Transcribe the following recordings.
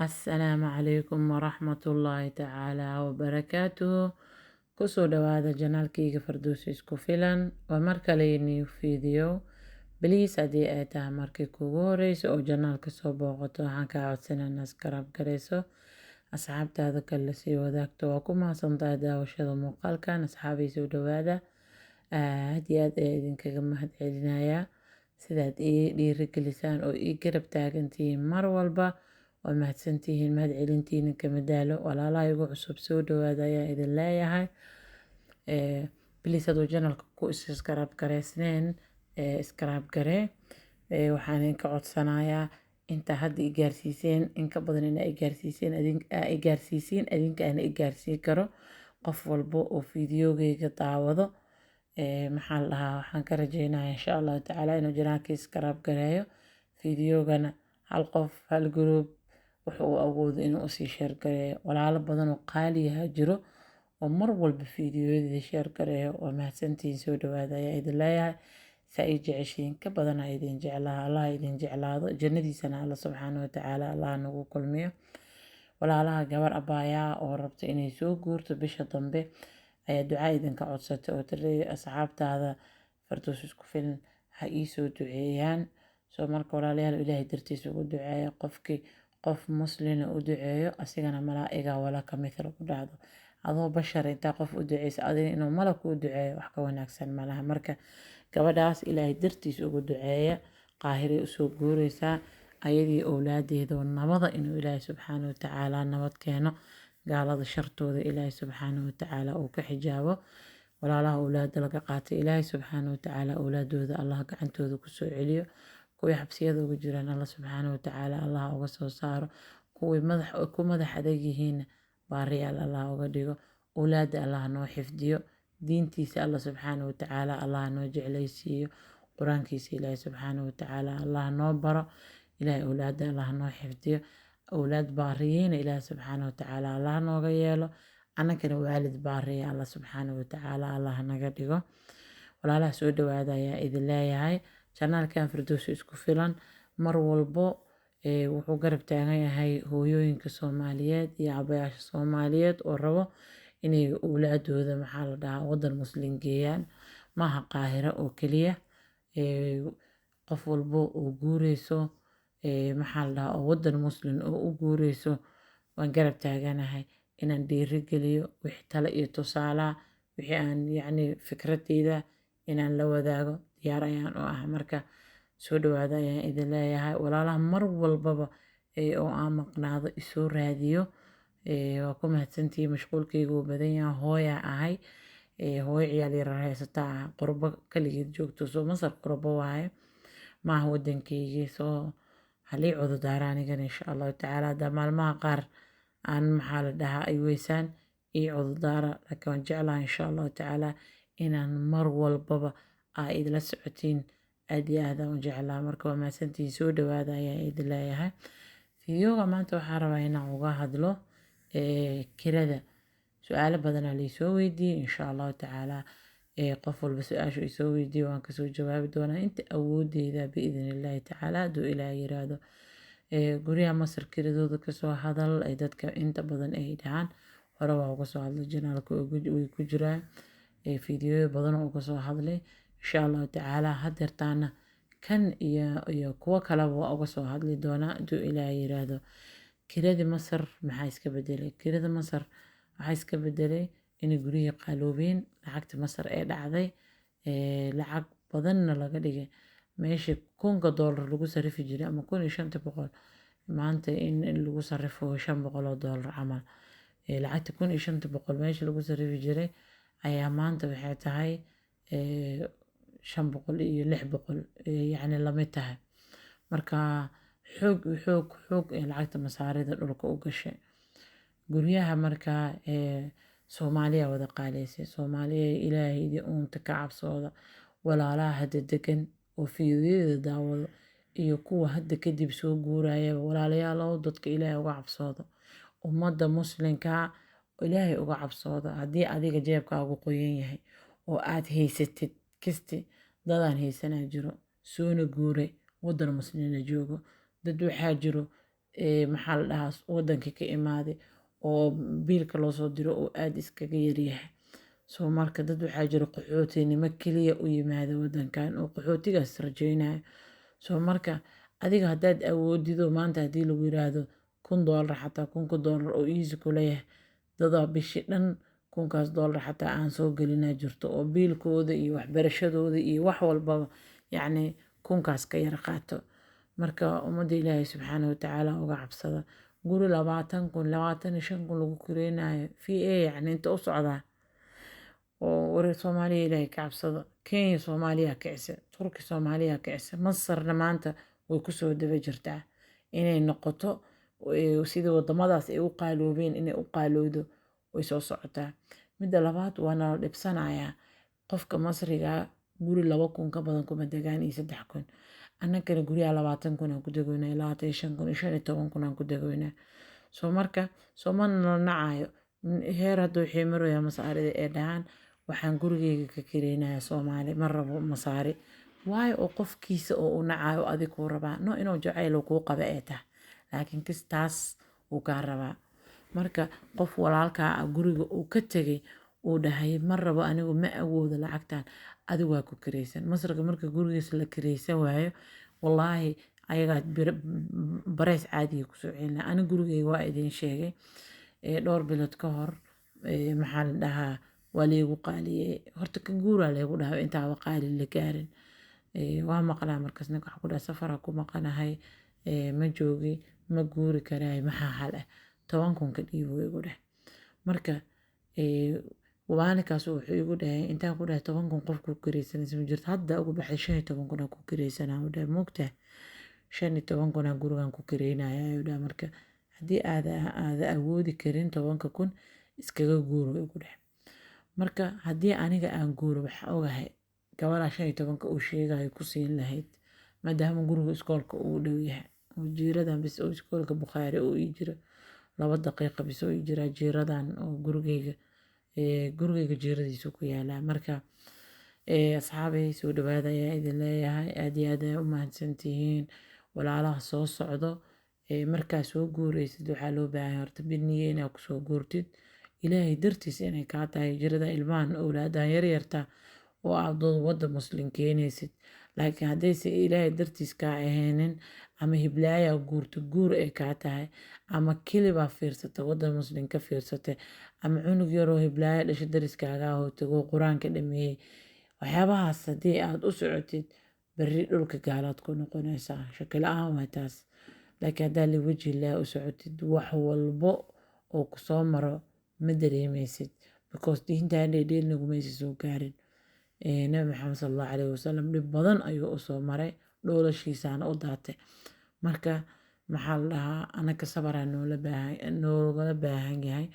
السلام عليكم ورحمة الله تعالى وبركاته. kusoo dhawaada janaalkayga Fardowsi isku filan waa markale new video. Please haddii ay tahay markii kugu horeyso oo janaalka soo booqato waxaan kaa codsanaa inaad subscribe gareyso, asxaabtaada kale sii wadaagto. waa ku mahadsantahay daawashada muuqaalkan. asxaabay soo dhawaada, aad iyo aad ayaan idinkaga mahadcelinayaa sidaad ii dhiirigelisaan oo ii garab taagantihiin mar walba. waa mahadsantihiin, mahadcelintiina kama daalo. walaalaha igu cusub soo dhawaada ayaan idin leeyahay. Please hadduu janalka ku subscribe gareysneen subscribe garee. waxaan idinka codsanayaa inta hadda i gaarsiiseen in ka badan in ay gaarsiisiin adinka aan i gaarsiin karo qof walbo oo fideogayga daawado. maxaa la dhahaa, waxaan ka rajeynayaa insha Allah tacaala inuu janaalka subscribe gareeyo fideogana hal qof hal group wuxuu awoodo inuu usii share gareeyo. walaalo badan oo qaaliyaha jiro oo mar walba fideoyada share gareeyo. waa mahadsantihiin, soo dhawaada ayaa idin leeyahay. saa ii jeceshiin ka badan aa idin jeclaha, Allah idin jeclaado, jannadiisana Allah subxaanahu wa tacaala Allah nagu kulmiyo. walaalaha gabar abaayaa oo rabta inay soo guurto bisha dambe ayaa ducaa idinka codsatay oo tiri asxaabtaada Fardowsi isku filan ha ii soo duceeyaan. soo marka walaalayaal ilaahay dartiisa ugu duceeya. qof muslina u duceeyo asigana malaa'iga wala ka mithal ku dhacdo. adoo bashar intaa qof u duceysa adiga inuu malak u duceeyo wax ka wanaagsan malaha. marka gabadhaas ilaahay dartiisa ugu duceeya. qaahiray usoo guureysaa ayadii owlaadeeda nabada inuu ilaahay subxaanahu wa tacaala nabad keeno, gaalada shartooda ilaahay subxaanahu wa tacaala uu ka xijaabo. walaalaha owlaada laga qaatay ilaahay subxaanahu wa tacaala owlaadooda Allah gacantooda kusoo celiyo. kuwii xabsiyada ugu jiraan Allah subxaanahu wa tacaala Allah uga soo saaro. kuwii madax adag yihiin baariyaal Allah uga dhigo. owlaada Allah noo xifdiyo, diintiisa Allah subxaanahu wa tacaala Allah noo jeclaysiiyo, quraankiisa ilaahay subxaanahu wa tacaala Allah noo baro. ilaahay owlaada Allah noo xifdiyo, owlaad baariyiina ilaahay subxaanahu wa tacaala Allah nooga yeelo. annagana waalid baariya Allah subxaanahu wa tacaala Allah naga dhigo. walaalaha soo dhawaada ayaa idin leeyahay. janaalkan Fardowsi isku filan mar walbo wuxuu garab taagan yahay hooyooyinka Soomaaliyeed iyo aabbayaasha Soomaaliyeed oo rabo inay owlaadooda maxaa la dhahaa wadan muslim geeyaan. maaha qaahira oo keliya, qof walbo oo guureyso maxaa la dhahaa oo wadan muslim oo u guureyso waan garab taaganahay inaan dhiirigeliyo. wixii talo iyo tusaalaha wixii aan yacni fikradeyda inaan la wadaago diyaar ayaan u ah. marka soo dhawaada ayaan idin leeyahay. walaalaha mar walbaba oo aan maqnaado isoo raadiyo waa ku mahadsantihiin. mashquulkaygu wuu badan yahay, hooyaa ahay, hooyo ciyaal yar haysataa ah, qurbo kaligeed joogto. soo Masar qurbo waaye, maaha wadankaygii. soo halii cududaara anigana insha Allahu tacaala hadda maalmaha qaar aan maxaa la dhahaa ay weysaan ii cududaara. laakiin waan jeclahay insha Allahu tacaala inaan mar walbaba aa idila socotiin. aad iyo aad aan u jeclaa. marka waa mahadsantihiin, soo dhawaada ayaan idin leeyahay. fideoga maanta waxaan rabaa inaan uga hadlo kirada. su-aalo badanaa laysoo weydiiyey insha Allahu tacaala. qof walba su-aashu isoo weydiiyo waan kasoo jawaabi doonaa inta awoodeyda biidni illaahi tacaala hadduu ilaahay yiraahdo. guryaha Masar kiradooda kasoo hadal ay dadka inta badan ay dhahaan. hore waa uga soo hadlay janaalka way ku jiraan fideoyo badan oo uga soo hadlay insha Allahu tacaala. hadeertaana kan iyo kuwo kaleba waa uga soo hadli doonaa hadduu ilaahay yiraahdo. kirada Masar maxaa iska bedelay? kirada Masar waxaa iska bedelay inay guryihi qaaloobeen, lacagta Masar ee dhacday, lacag badanna laga dhigay. meesha $1,000 lagu sarifi jiray ama 1,500 maanta in lagu sarifo $500 camal. lacagta 1,500 meesha lagu sarifi jiray ayaa maanta waxay tahay 500 iyo 600 yacni lamid tahay. marka xoog lacagta masaarida dhulka u gashay. guryaha markaa Soomaaliya wada qaaleysay. Soomaaliya ilaahay uunta ka cabsooda. walaalaha hadda degan oo fideoyada daawado iyo kuwa hadda kadib soo guuraya walaalayaal oo dadka ilaahay uga cabsooda. ummadda muslimka ilaahay uga cabsooda. haddii adiga jeebkaagu qoyan yahay oo aad haysatid kisti, dadaan haysanaa jiro soona guuray wadan muslimiina joogo. dad waxaa jiro maxaa la dhahaa waddankii ka imaaday oo biilka loo soo diro oo aada iskaga yaryahay. soo marka dad waxaa jira qaxootinimo keliya u yimaada waddankan oo qaxootigaas rajaynayo. soo marka adiga haddaad awoodido maanta haddii lagu yiraahdo $1 xataa $1 oo easy ku leeyahay dadaa bishii dhan $1,000 xataa aan soo gelinaa jirto oo biilkooda iyo waxbarashadooda iyo wax walbaba yacni kunkaas ka yar qaato. marka ummadda ilaahay subxaana watacaala uga cabsada. guri 20,000 25,000 lagu kireynayo yacni inta u socdaa oo wareer Soomaaliya ilaahay ka cabsada. Kenya Soomaaliya kicisa, Turki Soomaaliya kicisa, Masarna maanta way kusoo daba jirtaa inay noqoto sidii wadamadaas ay u qaaloobeen inay u qaalowdo way soo socotaa. midda labaad waa nala dhibsanayaa qofka Masriga guri 2,000 ka badan kuma degaan iyo 3,000. annagana guryaha 20,000 aan ku degoynaa, 25,000 15,000 aan ku degoynaa. soo marka sooma nala nacayo heer hadduu xiimaroya masaarida ee dhahaan waxaan gurigeyga ka kireynayaa Soomaali ma rabo masaari. waayo oo qofkiisa oo u nacayo adig kuu rabaa no inuu jacayl kuu qaba ee tahay laakiin taas uu kaa rabaa. marka qof walaalkaa ah guriga uu ka tegay uu dhahay ma rabo anigu ma awoodo lacagtan adigu waa ku kireysan. Masriga marka gurigiisa la kireysan waayo wallaahi ayagaa bareys caadiga kusoo celina. ani gurigeyga waa idin sheegay dhowr bilood ka hor maxaa la dhahaa waa laygu qaaliyey horta ka guuraa laygu dhahay intaaba qaali la gaarin. waa maqlaa markaas ninka waxa ku dhaha safara ku maqanahay ma joogi ma guuri karaay maxaa hal ah 10,000 ka dhiibo igu dheh. marka maalinkaas wuxuu igu dhahay intaan ku dhahay 10,000 qof ku kireysanaysa ma jirto hadda ugu baxay 15,000 ku kireysanaa u dhahay moogtaa 15,000 gurigan ku kireynaya ayuu dhahay. marka haddii aada awoodi karin 10,000 iskaga guuro igu dheh. marka haddii aniga aan guuro waxaa ogahay gabadha 15,000 uu sheegayo ku siin lahayd maadaama guriga iskoolka uu dhow yahay oo jiiradan bis oo iskoolka Bukhaari uu ii jiro 2 daqiiqo bis oo ii jira jiiradan oo gurigeyga jiiradiisu ku yaalaa. marka asxaabay soo dhawaada ayaa idin leeyahay aad iyo aad ay u mahadsantihiin walaalaha soo socdo. markaa soo guuraysid waxaa loo baahan horta biniye inaad kusoo guurtid ilaahay dartiis inay kaa tahay jirada ilmahan awlaadan yaryarta oo aad wadda muslim keenaysid. laakiin haddayse ilaahay dartiis kaa ahaynin ama hiblaaya guurto guur ay kaa tahay ama kilibaa fiirsata wadda muslim ka fiirsatay ama cunug yaroo hiblaaya dhasha dariskaaga ahoo tago qur-aanka dhameeyey waxyaabahaas haddii aad u socotid berri dhulka gaalaad ku noqonaysaa shaki la-aan waa taas. laakiin haddaa liwaji ilaahi u socotid wax walbo oo kusoo maro ma dareemaysid because diintaan dheedheel nagumaysa soo gaarin. nabi maxamed sallallahu calayhi wasallam dhib badan ayuu u soo maray dhoolashiisaana u daatay. marka maxaa la dhahaa anaka sabaraa noogala baahan yahay.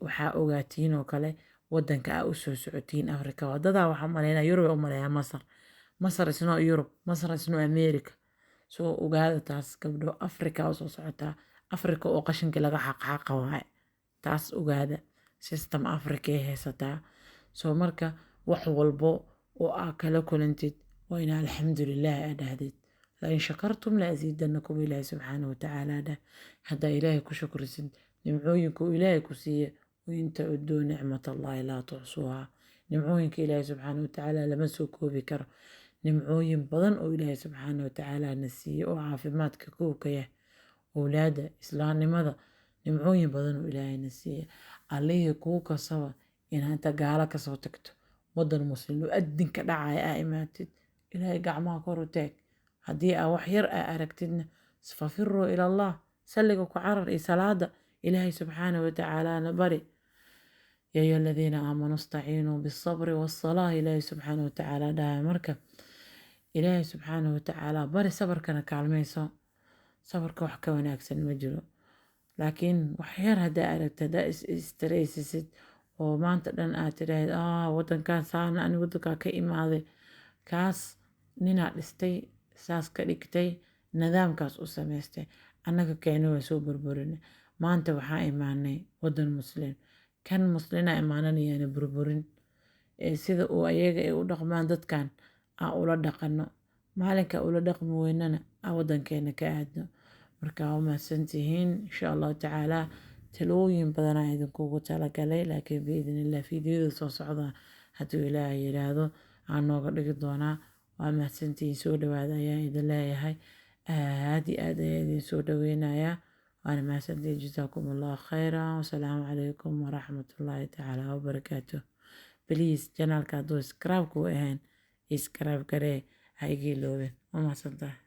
waxaa ogaatiin oo kale waddanka aa u soo socotiin Afrika wadadaa waxaa maleynaa Yurub u maleeyaa Masar isnoo Yurub Masar isnoo America. soo ogaada taas gabdho Afrika u soo socotaa Afrika oo qashinka laga xaqxaqa waaye taas ogaada system Afrika ay haysataa. soo marka wax walbo oo aa kala kulantid waa inaa alxamdulillaah aa dhahdid lain shakartum la aziidanakum ilaahi subxaana watacaala dhah. haddaa ilaahay ku shukrisid nimcooyinku ilaahay ku siiya wain tacuduu nicmatallaahi laa tuxsuuhaa. nimcooyinka ilaahay subxaana watacaala lama soo koobi karo. nimcooyin badan oo ilaahay subxaana watacaala na siiye oo caafimaadka kowka yah awlaada islaamnimada nimcooyin badan oo ilaahay na siiye allihii kuu kasaba in hanta gaala kasoo tagto waddan muslim oo adinka dhacaya aa imaatid ilaahay gacmaha kor u taag. haddii aa wax yar aa aragtidna fafiruu ila allah salliga ku carar iyo salaada ilaahay subxaana watacaalaana bari. yaa ayuha aladiina aamanuu istaciinuu bisabri wassalaa ilaahay subxaana watacaala dhahay. marka ilaahay subxaana watacaala bari sabarkana kaalmayso sabarka wax ka wanaagsan ma jiro. laakiin wax yar haddaa aragtid haddaa istaraysisid oo maanta dhan aad tidhaahid waddankan saana ani waddankaa ka imaaday kaas ninaa dhistay saas ka dhigtay nidaamkaas u samaystay annaga keena waa soo burburinay maanta waxaa imaanay waddan muslim kan muslina imaananayaana burburin sida uu ayaga ay u dhaqmaan dadkan aa ula dhaqano maalinka ula dhaqmi weynana aa waddankeena ka aadno. marka waa mahadsantihiin insha allahu tacaala talooyin badanaa idinkugu talagalay laakiin biidnillah fiidiyoda soo socda hadduu ilaahay yidhaahdo aan nooga dhigi doonaa waa mahadsantihiin soo dhawaada ayaan idin leeyahay aad iyo aad ayaan idin soo dhaweynayaa waana mahadsantihiin jasaakum allahu khayra wasalaamu calaykum waraxmatullaahi tacaala wabarakaatu please janaalka hadduu iskaraabku ahayn iskaraab garee ha iga iloobin waa mahadsantahay